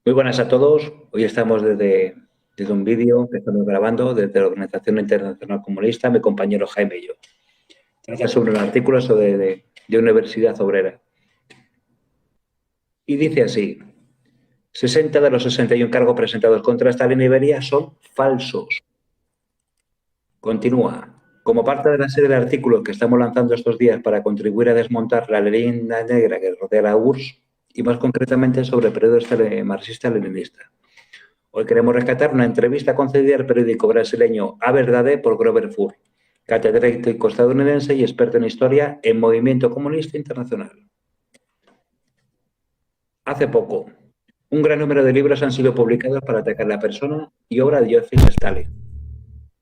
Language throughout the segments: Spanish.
Muy buenas a todos. Hoy estamos desde un vídeo que estamos grabando desde la Organización Internacional Comunista, mi compañero Jaime y yo. Trata sobre un artículo de Universidad Obrera. Y dice así: 60 de los 61 cargos presentados contra Stalin y Beria son falsos. Continúa. Como parte de la serie de artículos que estamos lanzando estos días para contribuir a desmontar la leyenda negra que rodea a la URSS, y más concretamente sobre el periodo marxista-leninista. Hoy queremos rescatar una entrevista concedida al periódico brasileño A Verdade por Grover Furr, catedrático estadounidense y experto en historia en movimiento comunista internacional. Hace poco, un gran número de libros han sido publicados para atacar la persona y obra de Joseph Stalin.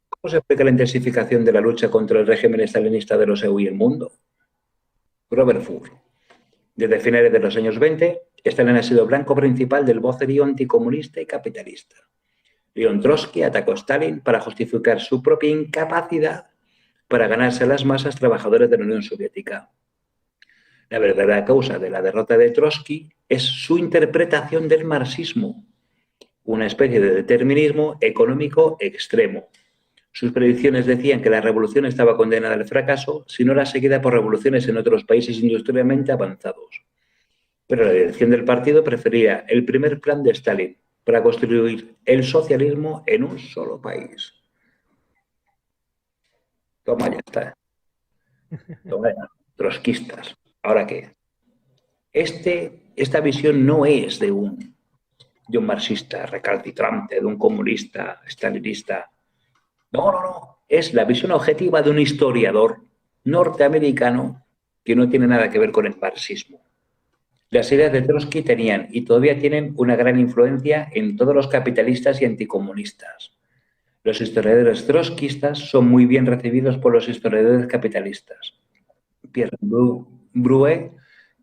¿Cómo se explica la intensificación de la lucha contra el régimen stalinista de los EU y el mundo? Grover Furr. Desde finales de los años 20, Stalin ha sido blanco principal del vocerío anticomunista y capitalista. León Trotsky atacó a Stalin para justificar su propia incapacidad para ganarse a las masas trabajadoras de la Unión Soviética. La verdadera causa de la derrota de Trotsky es su interpretación del marxismo, una especie de determinismo económico extremo. Sus predicciones decían que la revolución estaba condenada al fracaso si no era seguida por revoluciones en otros países industrialmente avanzados. Pero la dirección del partido prefería el primer plan de Stalin para construir el socialismo en un solo país. Toma, ya está. Toma ya, trotskistas. ¿Ahora qué? Esta visión no es de un marxista recalcitrante, de un comunista, stalinista. No. Es la visión objetiva de un historiador norteamericano que no tiene nada que ver con el marxismo. Las ideas de Trotsky tenían y todavía tienen una gran influencia en todos los capitalistas y anticomunistas. Los historiadores trotskistas son muy bien recibidos por los historiadores capitalistas. Pierre Brouet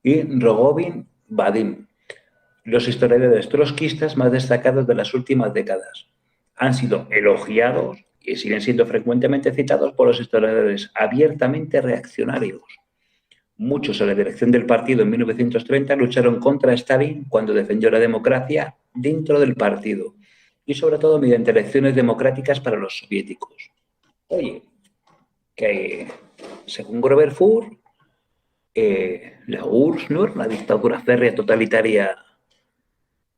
y Rogovin Vadim, los historiadores trotskistas más destacados de las últimas décadas. Han sido elogiados y siguen siendo frecuentemente citados por los historiadores abiertamente reaccionarios. Muchos en la dirección del partido en 1930 lucharon contra Stalin cuando defendió la democracia dentro del partido y sobre todo mediante elecciones democráticas para los soviéticos. Oye, que según Grover Furr, la URSS no era una dictadura férrea, totalitaria,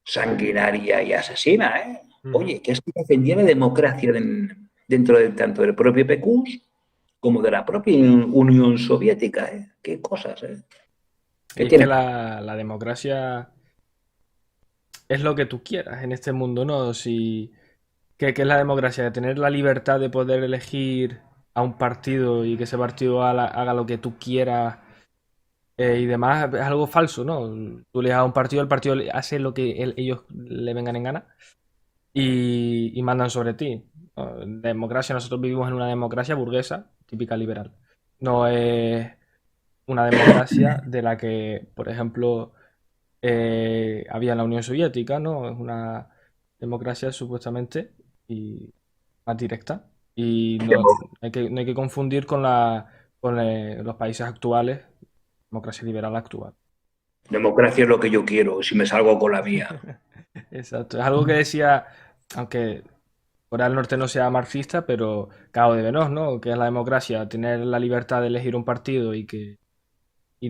sanguinaria y asesina, ¿eh? Oye, que es que defendía la democracia dentro tanto del propio PQS como de la propia Unión Soviética, ¿eh? Qué cosas, ¿eh? Y es que la democracia es lo que tú quieras en este mundo, ¿no? ¿Qué es la democracia? Tener la libertad de poder elegir a un partido y que ese partido haga lo que tú quieras y demás, es algo falso, ¿no? Tú le das a un partido, el partido hace lo que ellos le vengan en gana y mandan sobre ti. Democracia, nosotros vivimos en una democracia burguesa, típica liberal. No es una democracia de la que, por ejemplo, había en la Unión Soviética, ¿no? Es una democracia supuestamente y más directa. Y no hay que confundir con los países actuales, democracia liberal actual. Democracia es lo que yo quiero, si me salgo con la mía. Exacto. Es algo que decía, aunque Corea del Norte no sea marxista, pero Cabo de Benós, ¿no? Que es la democracia, tener la libertad de elegir un partido y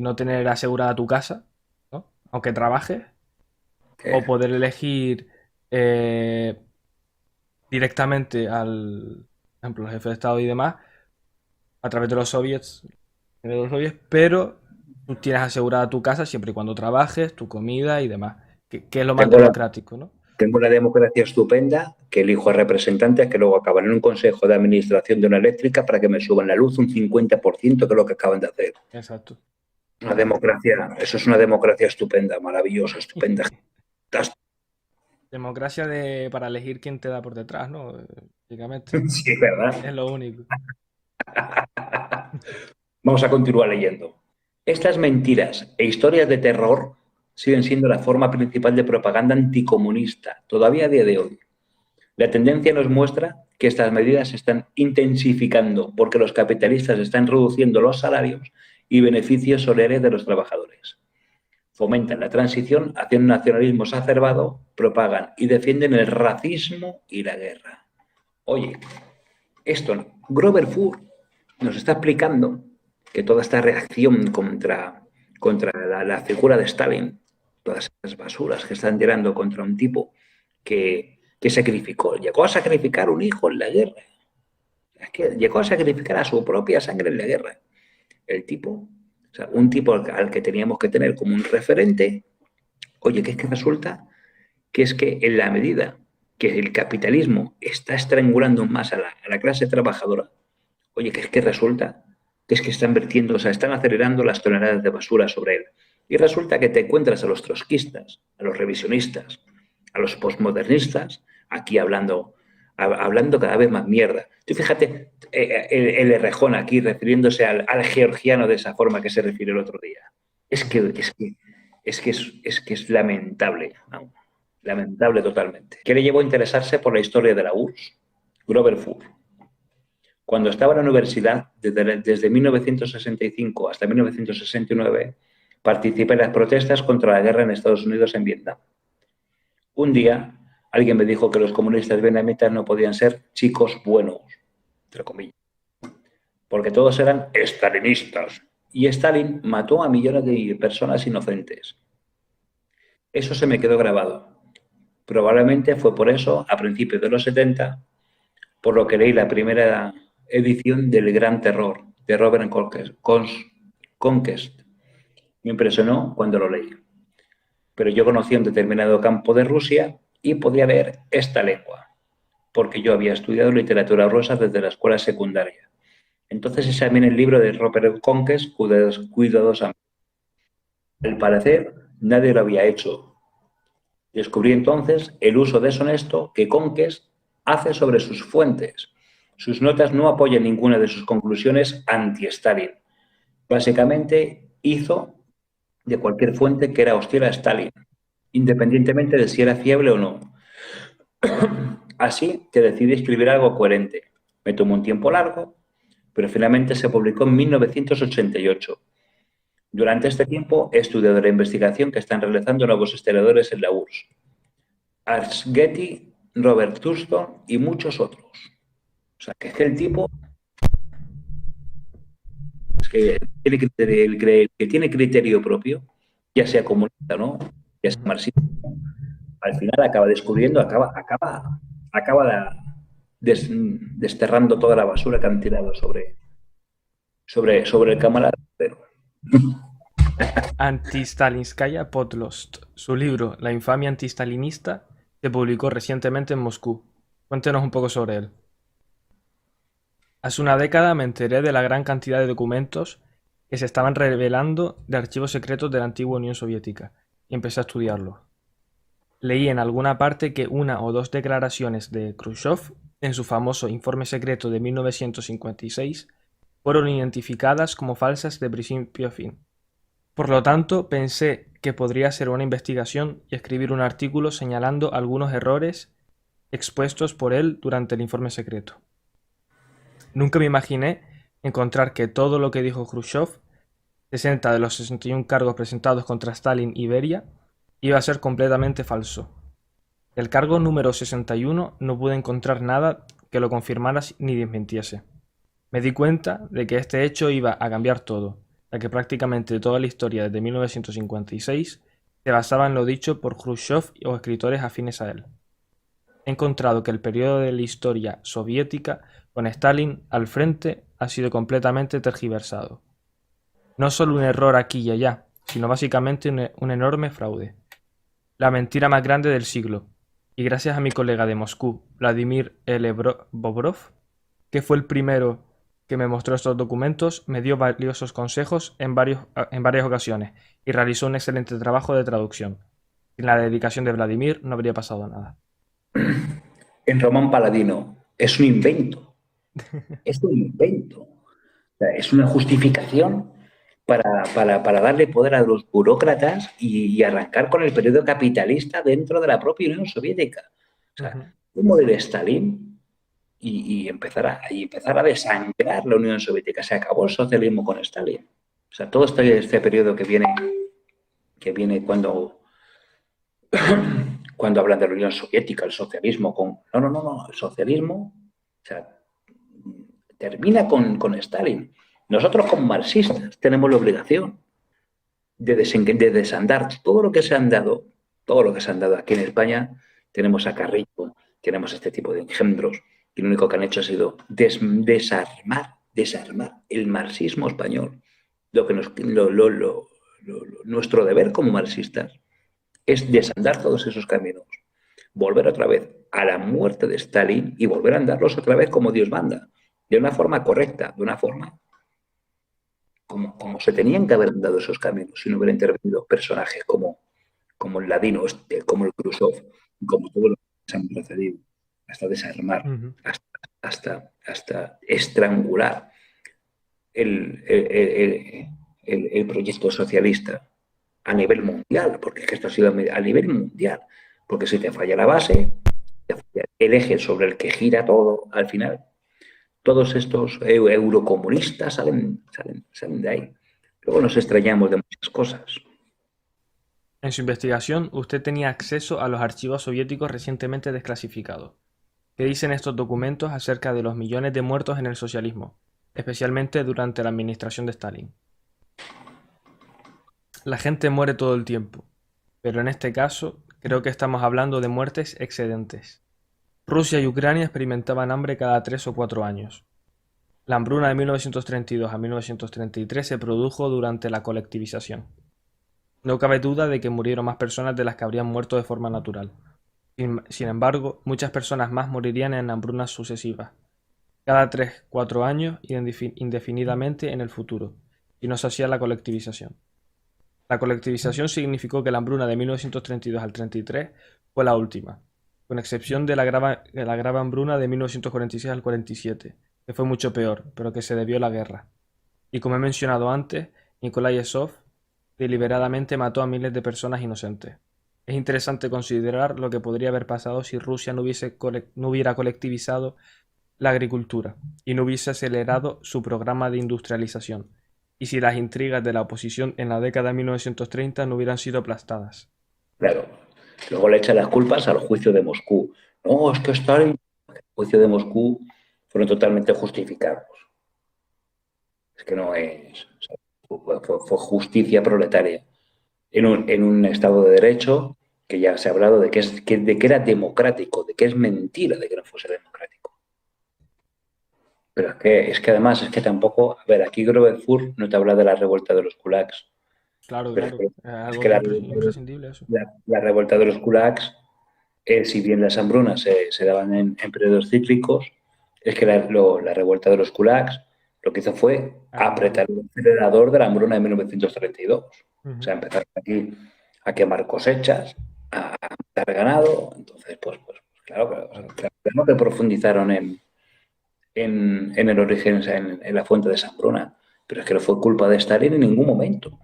no tener asegurada tu casa, ¿no? Aunque trabajes, o poder elegir directamente al, por ejemplo, el jefe de Estado y demás, a través de los soviets, pero tú tienes asegurada tu casa siempre y cuando trabajes, tu comida y demás, que es lo más democrático, ¿no? Tengo una democracia estupenda que elijo a representantes que luego acaban en un consejo de administración de una eléctrica para que me suban la luz un 50%, que es lo que acaban de hacer. Exacto. Una democracia, eso es una democracia estupenda, maravillosa, estupenda. Democracia para elegir quién te da por detrás, ¿no? Básicamente. Sí, ¿verdad? Es lo único. Vamos a continuar leyendo. Estas mentiras e historias de terror siguen siendo la forma principal de propaganda anticomunista, todavía a día de hoy. La tendencia nos muestra que estas medidas se están intensificando porque los capitalistas están reduciendo los salarios y beneficios salariales de los trabajadores. fomentan la transición hacia un nacionalismo exacerbado, propagan y defienden el racismo y la guerra. Oye, esto, Grover Furth nos está explicando que toda esta reacción contra la figura de Stalin, todas esas basuras que están tirando contra un tipo que sacrificó, llegó a sacrificar un hijo en la guerra. Es que llegó a sacrificar a su propia sangre en la guerra. El tipo, o sea, un tipo al que teníamos que tener como un referente, oye, que es que resulta que es que en la medida que el capitalismo está estrangulando más a la clase trabajadora, oye, que es que resulta que es que están vertiendo, o sea, están acelerando las toneladas de basura sobre él. Y resulta que te encuentras a los trotskistas, a los revisionistas, a los postmodernistas, aquí hablando cada vez más mierda. Tú fíjate el Errejón aquí refiriéndose al georgiano de esa forma que se refiere el otro día. Es que es lamentable, ¿no? Lamentable totalmente. ¿Qué le llevó a interesarse por la historia de la URSS? Grover Furth. Cuando estaba en la universidad, desde 1965 hasta 1969, participé en las protestas contra la guerra en Estados Unidos en Vietnam. Un día, alguien me dijo que los comunistas vietnamitas no podían ser chicos buenos, entre comillas, porque todos eran estalinistas. Y Stalin mató a millones de personas inocentes. Eso se me quedó grabado. Probablemente fue por eso, a principios de los 70, por lo que leí la primera edición del Gran Terror de Robert Conquest. Me impresionó cuando lo leí. Pero yo conocía un determinado campo de Rusia y podía leer esta lengua, porque yo había estudiado literatura rusa desde la escuela secundaria. Entonces examiné el libro de Robert Conquest cuidadosamente. Al parecer, nadie lo había hecho. Descubrí entonces el uso deshonesto que Conquest hace sobre sus fuentes. Sus notas no apoyan ninguna de sus conclusiones anti-Stalin. Básicamente hizo de cualquier fuente que era hostil a Stalin, independientemente de si era fiable o no. Así que decidí escribir algo coherente. Me tomó un tiempo largo, pero finalmente se publicó en 1988. Durante este tiempo he estudiado la investigación que están realizando nuevos historiadores en la URSS. Ars Getty, Robert Thurston y muchos otros. O sea, que es que el tipo es que el que tiene criterio propio, ya sea comunista, ¿no? Ya sea marxista, al final acaba descubriendo, acaba desterrando toda la basura que han tirado sobre el camarada. Antistalinskaya Podlost. Su libro La infamia antistalinista se publicó recientemente en Moscú. Cuéntenos un poco sobre él. Hace una década me enteré de la gran cantidad de documentos que se estaban revelando de archivos secretos de la antigua Unión Soviética y empecé a estudiarlos. Leí en alguna parte que una o dos declaraciones de Khrushchev en su famoso informe secreto de 1956 fueron identificadas como falsas de principio a fin. Por lo tanto, pensé que podría hacer una investigación y escribir un artículo señalando algunos errores expuestos por él durante el informe secreto. Nunca me imaginé encontrar que todo lo que dijo Khrushchev, 60 de los 61 cargos presentados contra Stalin y Beria, iba a ser completamente falso. Del cargo número 61 no pude encontrar nada que lo confirmara ni desmintiese. Me di cuenta de que este hecho iba a cambiar todo, ya que prácticamente toda la historia desde 1956 se basaba en lo dicho por Khrushchev o escritores afines a él. He encontrado que el periodo de la historia soviética con Stalin al frente ha sido completamente tergiversado. No solo un error aquí y allá, sino básicamente un enorme fraude. La mentira más grande del siglo. Y gracias a mi colega de Moscú, Vladimir L. Bobrov, que fue el primero que me mostró estos documentos, me dio valiosos consejos en varias ocasiones y realizó un excelente trabajo de traducción. Sin la dedicación de Vladimir no habría pasado nada. En Román Paladino es un invento. Es un invento. O sea, es una justificación para darle poder a los burócratas y arrancar con el periodo capitalista dentro de la propia Unión Soviética. O sea, como de Stalin y empezar a desangrar la Unión Soviética. Se acabó el socialismo con Stalin. O sea, todo este periodo que viene que viene cuando hablan de la Unión Soviética, el socialismo con... No, el socialismo, o sea, termina con Stalin. Nosotros como marxistas tenemos la obligación de desandar todo lo que se han dado, todo lo que se han dado aquí en España. Tenemos a Carrillo, tenemos este tipo de engendros, y lo único que han hecho ha sido desarmar el marxismo español. Nuestro deber como marxistas es desandar todos esos caminos, volver otra vez a la muerte de Stalin y volver a andarlos otra vez como Dios manda, de una forma correcta, de una forma como se tenían que haber dado esos caminos si no hubiera intervenido personajes como el Ladino, como el Khrushchev, como todos los que se han precedido, hasta desarmar, hasta estrangular el proyecto socialista a nivel mundial, porque es que esto ha sido a nivel mundial, porque si te falla la base, el eje sobre el que gira todo, al final, todos estos eurocomunistas salen de ahí. Luego nos extrañamos de muchas cosas. En su investigación, usted tenía acceso a los archivos soviéticos recientemente desclasificados. ¿Qué dicen estos documentos acerca de los millones de muertos en el socialismo, especialmente durante la administración de Stalin? La gente muere todo el tiempo, pero en este caso creo que estamos hablando de muertes excedentes. Rusia y Ucrania experimentaban hambre cada 3 o 4 años. La hambruna de 1932 a 1933 se produjo durante la colectivización. No cabe duda de que murieron más personas de las que habrían muerto de forma natural. Sin embargo, muchas personas más morirían en hambrunas sucesivas, cada 3-4 años y indefinidamente en el futuro, si no se hacía la colectivización. La colectivización significó que la hambruna de 1932 al 33 fue la última, con excepción de la grave hambruna de 1946 al 47, que fue mucho peor, pero que se debió a la guerra. Y como he mencionado antes, Nikolai Esov deliberadamente mató a miles de personas inocentes. Es interesante considerar lo que podría haber pasado si Rusia no hubiera colectivizado la agricultura y no hubiese acelerado su programa de industrialización, y si las intrigas de la oposición en la década de 1930 no hubieran sido aplastadas. Claro. Luego le echan las culpas al juicio de Moscú. No, es que Stalin, el juicio de Moscú fueron totalmente justificados. Es que no es... O sea, fue justicia proletaria en un Estado de Derecho que ya se ha hablado de que era democrático, de que es mentira de que no fuese democrático. Pero es que además es que tampoco... A ver, aquí Grover no te habla de la revuelta de los kulaks. Claro, Pero claro. es Algo que imprescindible eso. la revuelta de los kulaks, si bien las hambrunas se daban en periodos cíclicos, es que la revuelta de los kulaks lo que hizo fue apretar el acelerador de la hambruna de 1932. O sea, empezaron aquí a quemar cosechas, a matar ganado. Entonces, pues claro que profundizaron en el origen, o sea, en la fuente de esa hambruna. Pero es que no fue culpa de Stalin en ningún momento.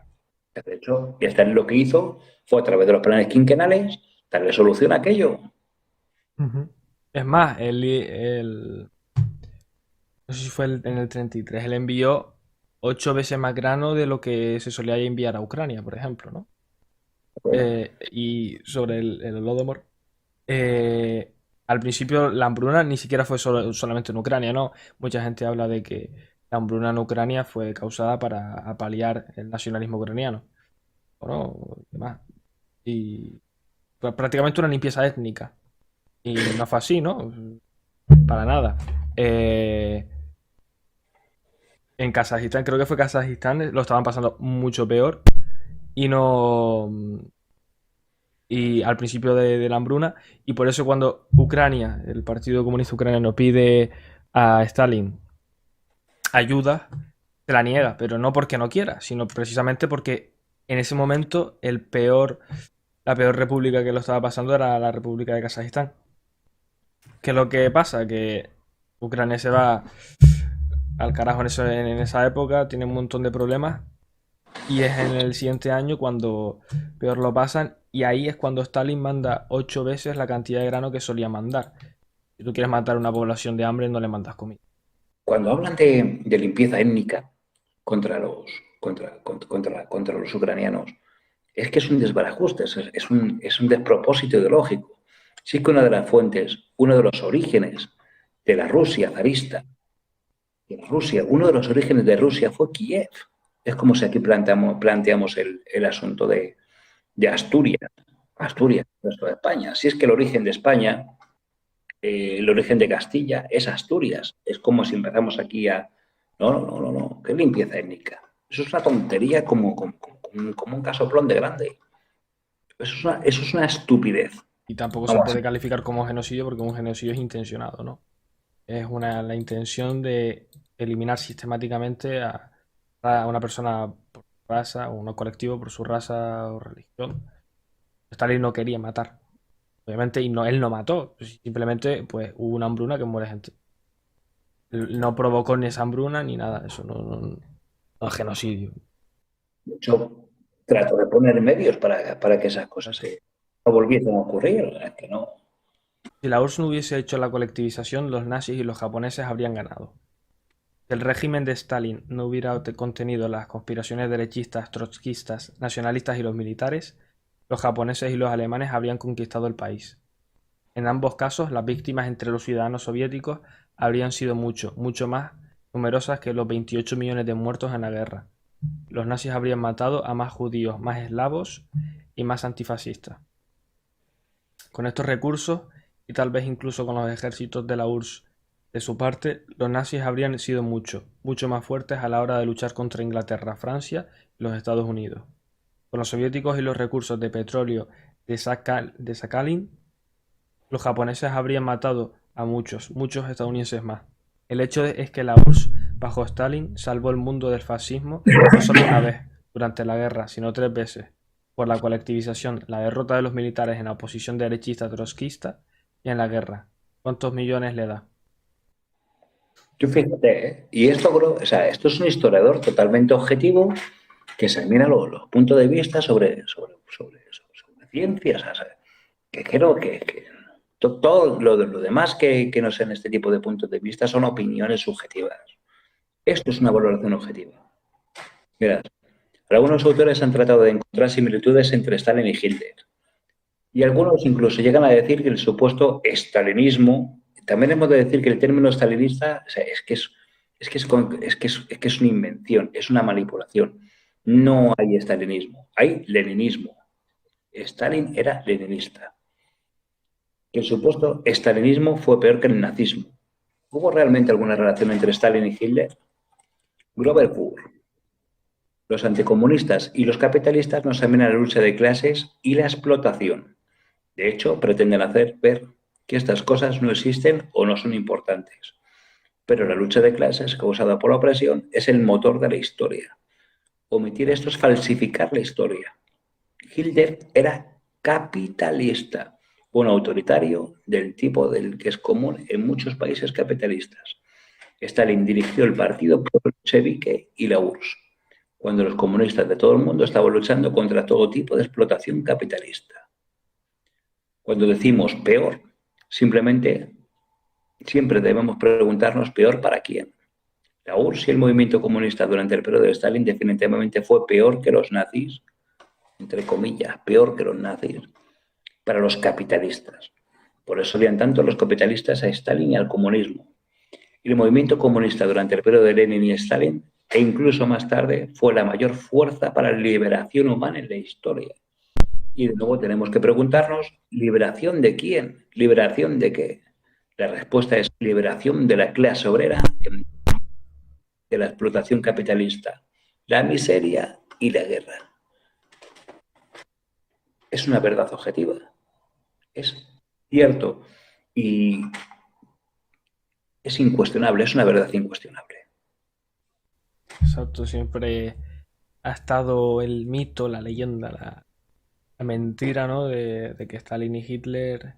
De hecho, Stalin lo que hizo fue a través de los planes quinquenales darle solución a aquello. Es más, no sé si fue en el 33, él envió 8 veces más grano de lo que se solía enviar a Ucrania, por ejemplo, ¿no? Y sobre el Holodomor, al principio la hambruna ni siquiera fue solamente en Ucrania, ¿no? Mucha gente habla de que la hambruna en Ucrania fue causada para paliar el nacionalismo ucraniano, ¿o no? Demás. Y fue prácticamente una limpieza étnica. Y no fue así, ¿no? Para nada. En Kazajistán, creo que fue Kazajistán, lo estaban pasando mucho peor. Y no. Y al principio de la hambruna. Y por eso, cuando Ucrania, el Partido Comunista Ucraniano, pide a Stalin ayuda, se la niega. Pero no porque no quiera, sino precisamente porque en ese momento la peor república que lo estaba pasando era la República de Kazajistán. ¿Qué es lo que pasa? Que Ucrania se va al carajo en esa época, tiene un montón de problemas y es en el siguiente año cuando peor lo pasan y ahí es cuando Stalin manda 8 veces la cantidad de grano que solía mandar. Si tú quieres matar a una población de hambre, no le mandas comida. Cuando hablan de limpieza étnica contra los ucranianos, Es que es un desbarajuste, es un despropósito ideológico. Sí que una de las fuentes, uno de los orígenes de la Rusia zarista, uno de los orígenes de Rusia fue Kiev. Es como si aquí planteamos el asunto de Asturias. Asturias, el resto de España. Si es que el origen de España, el origen de Castilla es Asturias. Es como si empezamos aquí a... No, no, no, no, no. ¿Qué limpieza étnica? Eso es una tontería como un casoplón de grande. Eso es una estupidez. Y tampoco se Vamos, puede calificar como genocidio porque un genocidio es intencionado, ¿no? Es la intención de eliminar sistemáticamente a una persona por su raza o un colectivo por su raza o religión. Stalin no quería matar. Obviamente, y no, él no mató. Simplemente, pues, hubo una hambruna que muere gente. Él no provocó ni esa hambruna ni nada. Eso no es genocidio. yo trato de poner medios para que esas cosas no volviesen a ocurrir. Es que no. Si la URSS no hubiese hecho la colectivización, los nazis y los japoneses habrían ganado. Si el régimen de Stalin no hubiera contenido las conspiraciones derechistas, trotskistas, nacionalistas y los militares, los japoneses y los alemanes habrían conquistado el país. En ambos casos, las víctimas entre los ciudadanos soviéticos habrían sido mucho más numerosas que los 28 millones de muertos en la guerra. Los nazis habrían matado a más judíos, más eslavos y más antifascistas. Con estos recursos, y tal vez incluso con los ejércitos de la URSS de su parte, los nazis habrían sido mucho más fuertes a la hora de luchar contra Inglaterra, Francia y los Estados Unidos. Con los soviéticos y los recursos de petróleo de Sakhalin, los japoneses habrían matado a muchos estadounidenses más. El hecho es que la URSS, bajo Stalin, salvó el mundo del fascismo no solo una vez durante la guerra, sino 3 veces, por la colectivización, la derrota de los militares en la oposición derechista trotskista y en la guerra. ¿Cuántos millones le da? Tú fíjate, ¿eh? Y esto, o sea, esto es un historiador totalmente objetivo que examina los puntos de vista sobre ciencias. O sea, que creo que todo lo demás que no sean este tipo de puntos de vista son opiniones subjetivas. Esto es una valoración objetiva. Mira, algunos autores han tratado de encontrar similitudes entre Stalin y Hitler. Y algunos incluso llegan a decir que el supuesto estalinismo, también hemos de decir que el término estalinista, o sea, es que es una invención, es una manipulación. No hay estalinismo, hay leninismo. Stalin era leninista. Que el supuesto estalinismo fue peor que el nazismo. ¿Hubo realmente alguna relación entre Stalin y Hitler? Grover Poor. Los anticomunistas y los capitalistas no examinan la lucha de clases y la explotación. De hecho, pretenden hacer ver que estas cosas no existen o no son importantes. Pero la lucha de clases causada por la opresión es el motor de la historia. Omitir esto es falsificar la historia. Hitler era capitalista, un autoritario del tipo del que es común en muchos países capitalistas. Stalin dirigió el partido bolchevique y la URSS, cuando los comunistas de todo el mundo estaban luchando contra todo tipo de explotación capitalista. Cuando decimos peor, simplemente siempre debemos preguntarnos peor para quién. La URSS y el movimiento comunista durante el periodo de Stalin definitivamente fue peor que los nazis, entre comillas, peor que los nazis, para los capitalistas. Por eso odian tanto los capitalistas a Stalin y al comunismo. Y el movimiento comunista durante el periodo de Lenin y Stalin, e incluso más tarde, fue la mayor fuerza para la liberación humana en la historia. Y de nuevo tenemos que preguntarnos, ¿liberación de quién? ¿Liberación de qué? La respuesta es liberación de la clase obrera de la explotación capitalista, la miseria y la guerra. Es una verdad objetiva. Es cierto y es incuestionable, es una verdad incuestionable. Exacto, siempre ha estado el mito, la leyenda, la mentira, ¿no? De que Stalin y Hitler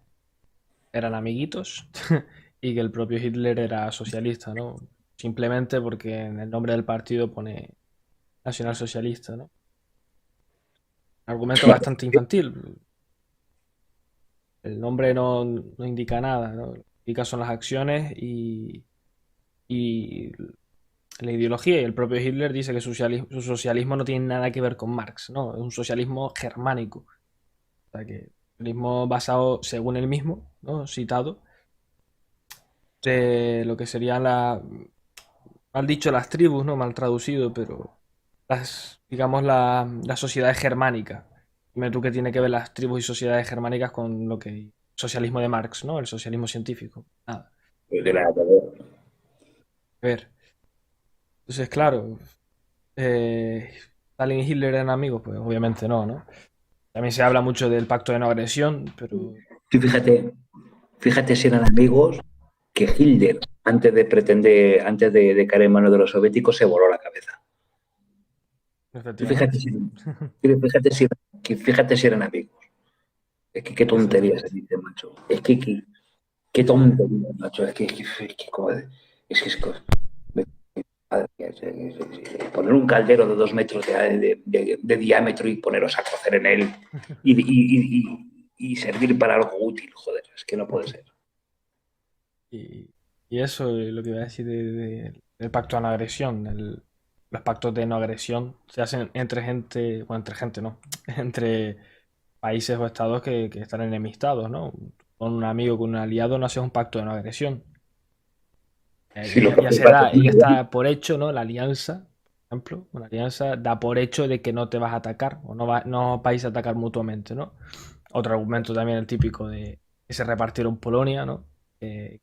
eran amiguitos y que el propio Hitler era socialista, ¿no? Simplemente porque en el nombre del partido pone nacionalsocialista, ¿no? Argumento bastante infantil. El nombre no indica nada, ¿no? Lo que indica son las acciones y la ideología, y el propio Hitler dice que su socialismo no tiene nada que ver con Marx, ¿no? Es un socialismo germánico. O sea que socialismo basado, según él mismo, ¿no? Citado, de lo que serían mal dicho las tribus, ¿no? Mal traducido, pero digamos, las sociedades germánicas. Dime tú qué tiene que ver las tribus y sociedades germánicas con lo que socialismo de Marx, ¿no? El socialismo científico. Nada. De nada, pero A ver. Entonces, claro, ¿Stalin y Hitler eran amigos? Pues obviamente no, ¿no? También se habla mucho del pacto de no agresión, pero tú fíjate si eran amigos que Hitler, antes de caer en manos de los soviéticos, se voló la cabeza. Tú efectivamente sí. fíjate si eran amigos. Es que qué tonterías se Efectivamente. dice, macho. Es que qué tonterías, macho. Madre mía, poner un caldero de 2 metros de diámetro y poneros a cocer en él y servir para algo útil, joder, es que no puede ser. Y, y eso es lo que iba a decir del pacto de no agresión. Los pactos de no agresión se hacen entre gente, bueno, entre gente, ¿no? Entre países o estados que están enemistados, ¿no? Con un amigo, con un aliado, no haces un pacto de no agresión. Si lo Ya que se pasa da, ya está por hecho, ¿no? La alianza, por ejemplo, una alianza da por hecho de que no te vas a atacar o no vais a atacar mutuamente, ¿no? Otro argumento también el típico de que se repartieron Polonia, ¿no?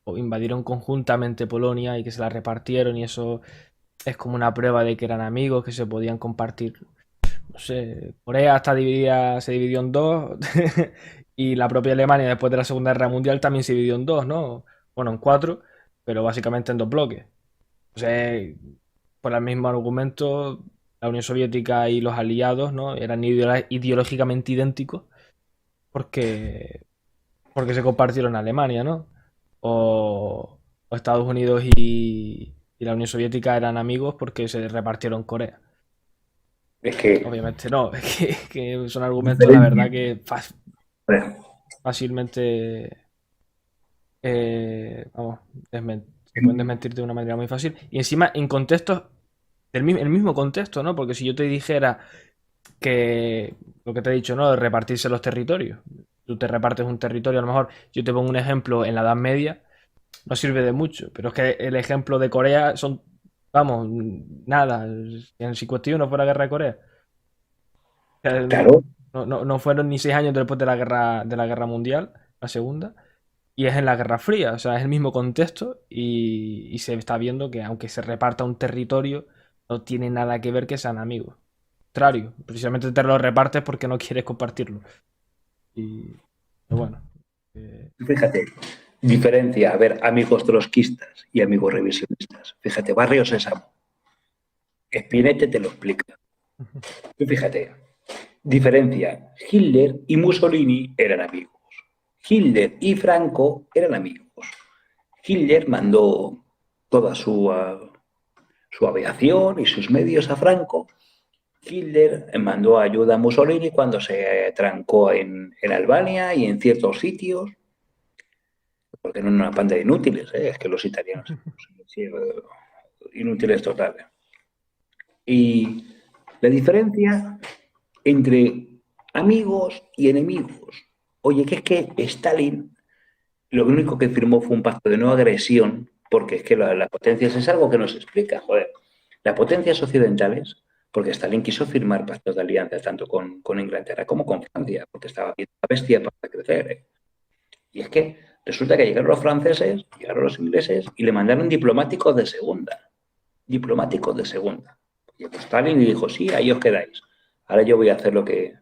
O invadieron conjuntamente Polonia y que se la repartieron y eso es como una prueba de que eran amigos, que se podían compartir. No sé, Corea está dividida, se dividió en dos y la propia Alemania después de la Segunda Guerra Mundial también se dividió en dos, ¿no? Bueno, en cuatro, pero básicamente en dos bloques. O sea, por el mismo argumento, la Unión Soviética y los aliados, ¿no? Eran ideológicamente idénticos porque, porque se compartieron Alemania, ¿no? O Estados Unidos y la Unión Soviética eran amigos porque se repartieron Corea. es que Obviamente no, que son argumentos, la diferencia. verdad, que Bueno, fácilmente vamos, se pueden desmentir de una manera muy fácil. Y encima en contextos, el mismo contexto, ¿no? Porque si yo te dijera que lo que te he dicho, ¿no? De repartirse los territorios. Tú te repartes un territorio, a lo mejor yo te pongo un ejemplo en la Edad Media, no sirve de mucho, pero es que el ejemplo de Corea son, vamos, nada, en el 51 fue la guerra de Corea. claro, No fueron ni 6 años después de la guerra mundial, la segunda, y es en la Guerra Fría, o sea, es el mismo contexto y se está viendo que aunque se reparta un territorio, no tiene nada que ver que sean amigos. Contrario, precisamente te lo repartes porque no quieres compartirlo. Y pero bueno, fíjate, diferencia, a ver, amigos trotskistas y amigos revisionistas. Fíjate, Barrio Sésamo, Spinetta te lo explica. Tú fíjate, diferencia, Hitler y Mussolini eran amigos. Hitler y Franco eran amigos. Hitler mandó toda su aviación y sus medios a Franco. Hitler mandó ayuda a Mussolini cuando se trancó en Albania y en ciertos sitios, porque no era una panda de inútiles, es que los italianos sí, inútiles totales. Y la diferencia entre amigos y enemigos. Oye, que es que Stalin lo único que firmó fue un pacto de no agresión, porque es que las potencias es algo que no se explica, joder. Las potencias occidentales, porque Stalin quiso firmar pactos de alianza tanto con Inglaterra como con Francia, porque estaba viendo la bestia para crecer. Y es que resulta que llegaron los franceses, llegaron los ingleses y le mandaron diplomáticos de segunda. Diplomáticos de segunda. Y pues Stalin le dijo, sí, ahí os quedáis. Ahora yo voy a hacer lo que,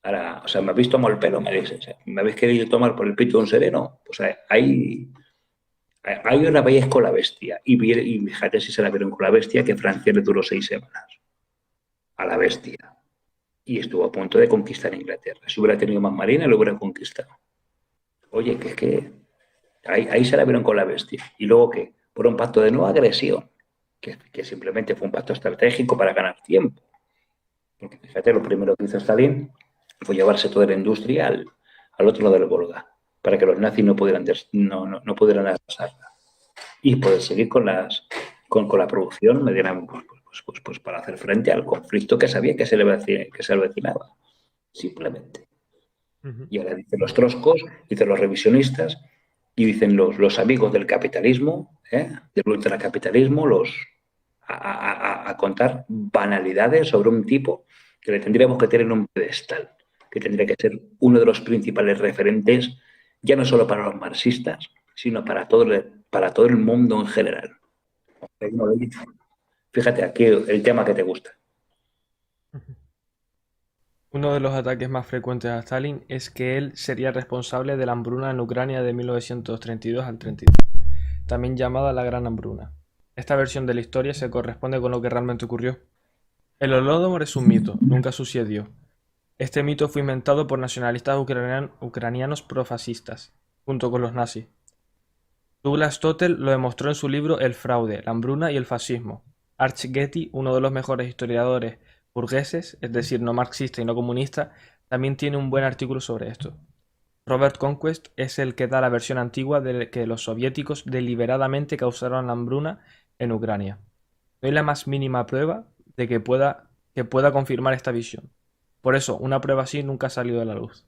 ahora, o sea, me habéis tomado el pelo, me dices, me habéis querido tomar por el pito de un sereno. Pues ahí os la veis con la bestia. Y fíjate si se la vieron con la bestia, que Francia le duró 6 semanas a la bestia. Y estuvo a punto de conquistar Inglaterra. Si hubiera tenido más marina, lo hubiera conquistado. Oye, que es que ahí se la vieron con la bestia. Y luego que, por un pacto de no agresión, que simplemente fue un pacto estratégico para ganar tiempo. Porque fíjate, lo primero que hizo Stalin fue llevarse toda la industria al otro lado del Volga, para que los nazis no pudieran arrasarla y poder seguir con con la producción me dieran pues para hacer frente al conflicto que sabía que se avecinaba, simplemente. Y ahora dicen los troscos, dicen los revisionistas y dicen los amigos del capitalismo, del ultracapitalismo, a contar banalidades sobre un tipo que le tendríamos que tener en un pedestal, que tendría que ser uno de los principales referentes, ya no solo para los marxistas, sino para todo el mundo en general. Fíjate, aquí el tema que te gusta. Uno de los ataques más frecuentes a Stalin es que él sería responsable de la hambruna en Ucrania de 1932 al 33, también llamada la Gran Hambruna. Esta versión de la historia se corresponde con lo que realmente ocurrió. El Holodomor es un mito, nunca sucedió. Este mito fue inventado por nacionalistas ucranianos profascistas, junto con los nazis. Douglas Totel lo demostró en su libro El fraude, la hambruna y el fascismo. Arch Getty, uno de los mejores historiadores burgueses, es decir, no marxista y no comunista, también tiene un buen artículo sobre esto. Robert Conquest es el que da la versión antigua de que los soviéticos deliberadamente causaron la hambruna en Ucrania. No hay la más mínima prueba de que pueda confirmar esta visión. Por eso, una prueba así nunca ha salido a la luz.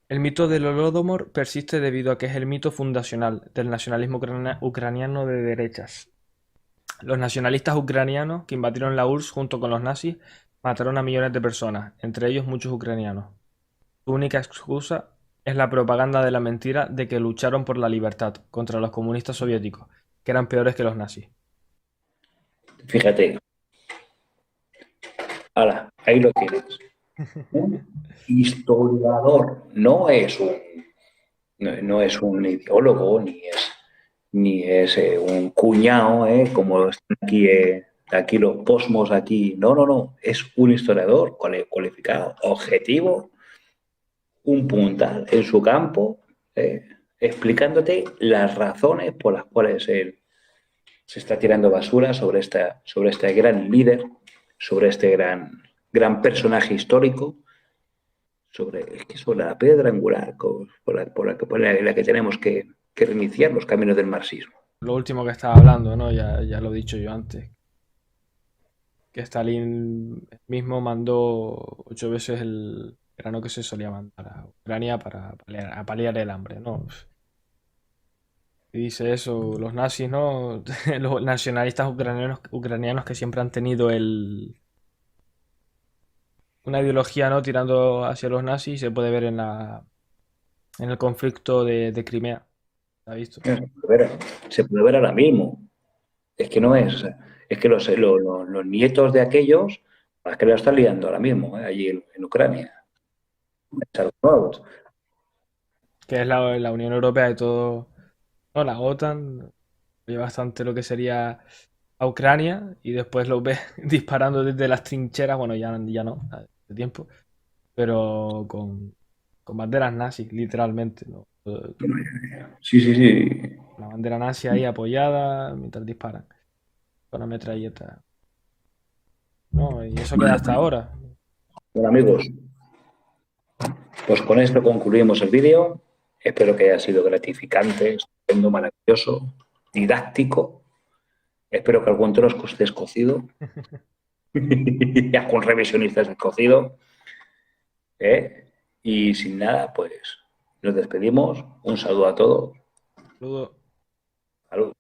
El mito del Holodomor persiste debido a que es el mito fundacional del nacionalismo ucraniano de derechas. Los nacionalistas ucranianos que invadieron la URSS junto con los nazis mataron a millones de personas, entre ellos muchos ucranianos. Su única excusa es la propaganda de la mentira de que lucharon por la libertad contra los comunistas soviéticos, que eran peores que los nazis. Fíjate. Ahora, ahí lo tienes. Un historiador no es un ideólogo, ni es un cuñado, como están aquí los posmos aquí. No. Es un historiador cualificado, objetivo, un puntal en su campo, explicándote las razones por las cuales él se está tirando basura sobre este gran líder, sobre este gran personaje histórico, sobre la piedra angular por la que tenemos que reiniciar los caminos del marxismo. Lo último que estaba hablando, ¿no? Ya lo he dicho yo antes. Que Stalin mismo mandó 8 veces el grano que se solía mandar a Ucrania para paliar el hambre, ¿no? Y dice eso, los nazis, ¿no? Los nacionalistas ucranianos que siempre han tenido una ideología, ¿no? Tirando hacia los nazis, se puede ver en el conflicto de Crimea. ¿Lo has visto? Se puede ver ahora mismo. Es que no es. O sea, es que los nietos de aquellos, las que lo están liando ahora mismo, allí en Ucrania. Que es la Unión Europea y todo. No, la OTAN ve bastante lo que sería a Ucrania y después lo ve disparando desde las trincheras, bueno, ya no, hace tiempo, pero con banderas nazis, literalmente, ¿no? Sí. La bandera nazi ahí apoyada mientras disparan con la metralleta. No, y eso queda hasta ahora. Bueno, amigos, pues con esto concluimos el vídeo. Espero que haya sido gratificante, estupendo, maravilloso, didáctico. Espero que algún trosco esté escocido. Ya con revisionistas escocido. Y sin nada, pues nos despedimos. Un saludo a todos. Saludos. Salud.